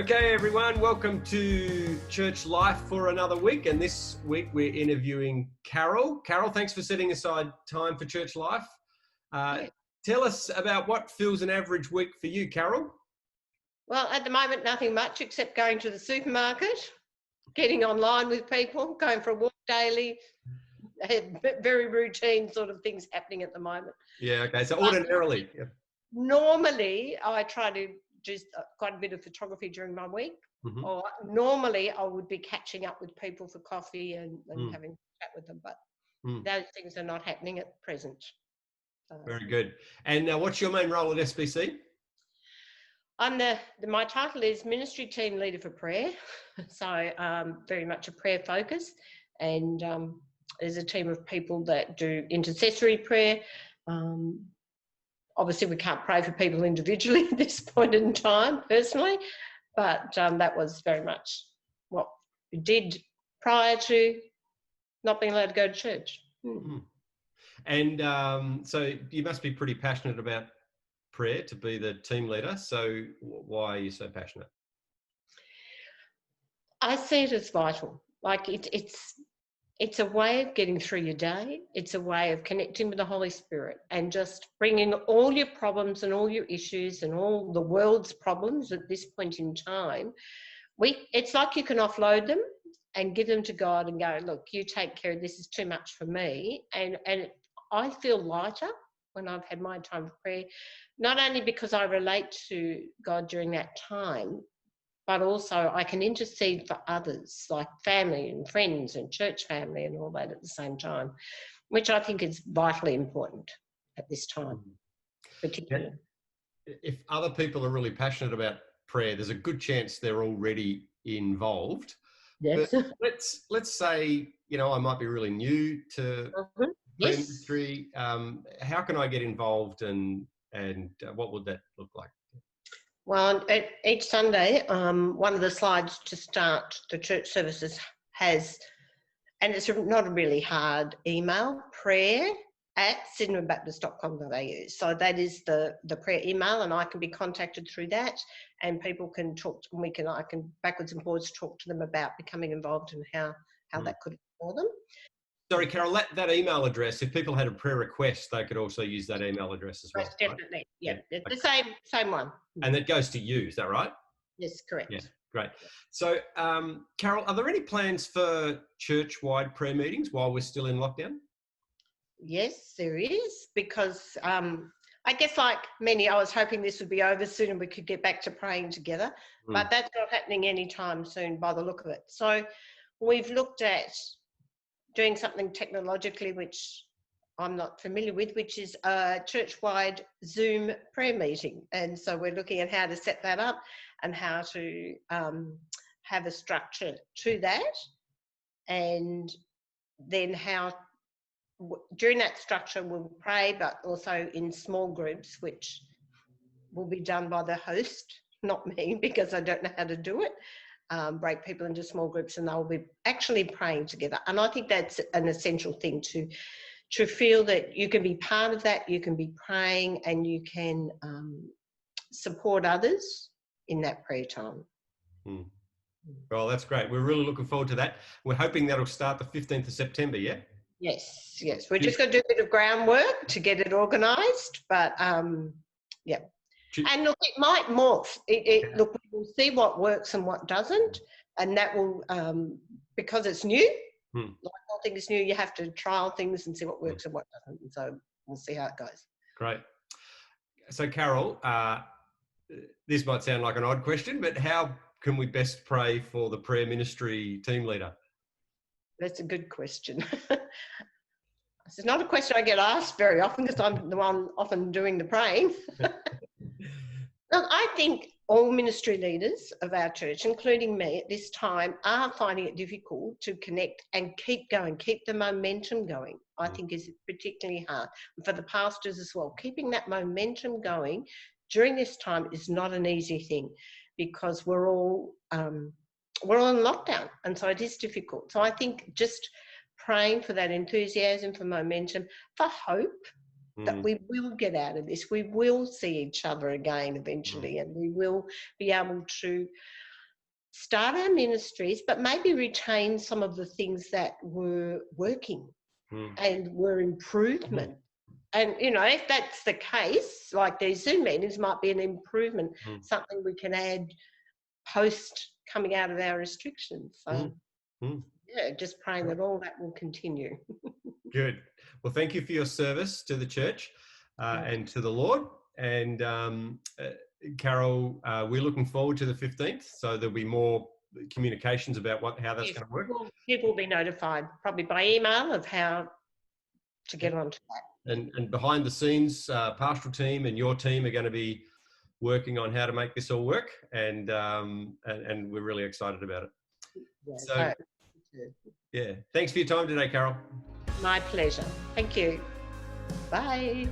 Okay, everyone, welcome to Church Life for another week. And this week we're interviewing Carol. Carol, thanks for setting aside time for Church Life. Tell us about what fills an average week for you, Carol. Well, at the moment, nothing much except going to the supermarket, getting online with people, going for a walk daily. Very routine sort of things happening at the moment. Yeah, okay. So ordinarily. Normally, I try to do quite a bit of photography during my week. Mm-hmm. Or normally I would be catching up with people for coffee and having a chat with them, but those things are not happening at present. Very good. And what's your main role at SBC? I'm my title is Ministry Team Leader for Prayer, so very much a prayer focus, and there's a team of people that do intercessory prayer. Obviously, we can't pray for people individually at this point in time, personally, but that was very much what we did prior to not being allowed to go to church. Mm-hmm. And so you must be pretty passionate about prayer to be the team leader. So why are you so passionate? I see it as vital. Like it's a way of getting through your day. It's a way of connecting with the Holy Spirit and just bringing all your problems and all your issues and all the world's problems at this point in time. It's like you can offload them and give them to God and go, look, you take care of this, is too much for me. And I feel lighter when I've had my time of prayer, not only because I relate to God during that time, but also I can intercede for others, like family and friends and church family and all that at the same time, which I think is vitally important at this time, particularly. If other people are really passionate about prayer, there's a good chance they're already involved. Yes. But let's say, I might be really new to prayer ministry. How can I get involved and what would that look like? Well, each Sunday, one of the slides to start the church services has, and it's not a really hard email, prayer@sydenhambaptist.com.au. So that is the prayer email, and I can be contacted through that, and people can talk to me. I can backwards and forwards talk to them about becoming involved and how that could for them. Sorry, Carol, that email address, if people had a prayer request, they could also use that email address as well. Most definitely, right? Yeah. The same one. And that goes to you, is that right? Yes, correct. Yeah, great. So, Carol, are there any plans for church-wide prayer meetings while we're still in lockdown? Yes, there is, because I guess like many, I was hoping this would be over soon and we could get back to praying together, but that's not happening anytime soon by the look of it. So we've looked at doing something technologically, which I'm not familiar with, which is a church-wide Zoom prayer meeting. And so we're looking at how to set that up and how to have a structure to that. And then how, during that structure, we'll pray, but also in small groups, which will be done by the host, not me, because I don't know how to do it. Break people into small groups and they'll be actually praying together. And I think that's an essential thing to feel that you can be part of that, you can be praying, and you can support others in that prayer time. Well, that's great. We're really looking forward to that. We're hoping that'll start the 15th of September, yeah? Yes. We're just going to do a bit of groundwork to get it organised, but yeah. And look, it might morph. Look, we'll see what works and what doesn't, and that will, because it's new, like all things new, you have to trial things and see what works and what doesn't, and so we'll see how it goes. Great. So, Carol, this might sound like an odd question, but how can we best pray for the prayer ministry team leader? That's a good question. It's not a question I get asked very often because I'm the one often doing the praying. Look, I think all ministry leaders of our church, including me at this time, are finding it difficult to connect and keep going, keep the momentum going. I think is particularly hard. And for the pastors as well, keeping that momentum going during this time is not an easy thing because we're all in lockdown, and so it is difficult. So I think just praying for that enthusiasm, for momentum, for hope, that we will get out of this. We will see each other again eventually, and we will be able to start our ministries, but maybe retain some of the things that were working and were improvement. And, you know, if that's the case, like these Zoom meetings might be an improvement, something we can add post coming out of our restrictions. So, yeah, just praying that all that will continue. Good. Well, thank you for your service to the church and to the Lord. And Carol, we're looking forward to the 15th. So there'll be more communications about how that's going to work. People will be notified, probably by email, of how to get onto that. And behind the scenes, pastoral team and your team are going to be working on how to make this all work. And we're really excited about it. Yeah, yeah. Thanks for your time today, Carol. My pleasure. Thank you. Bye.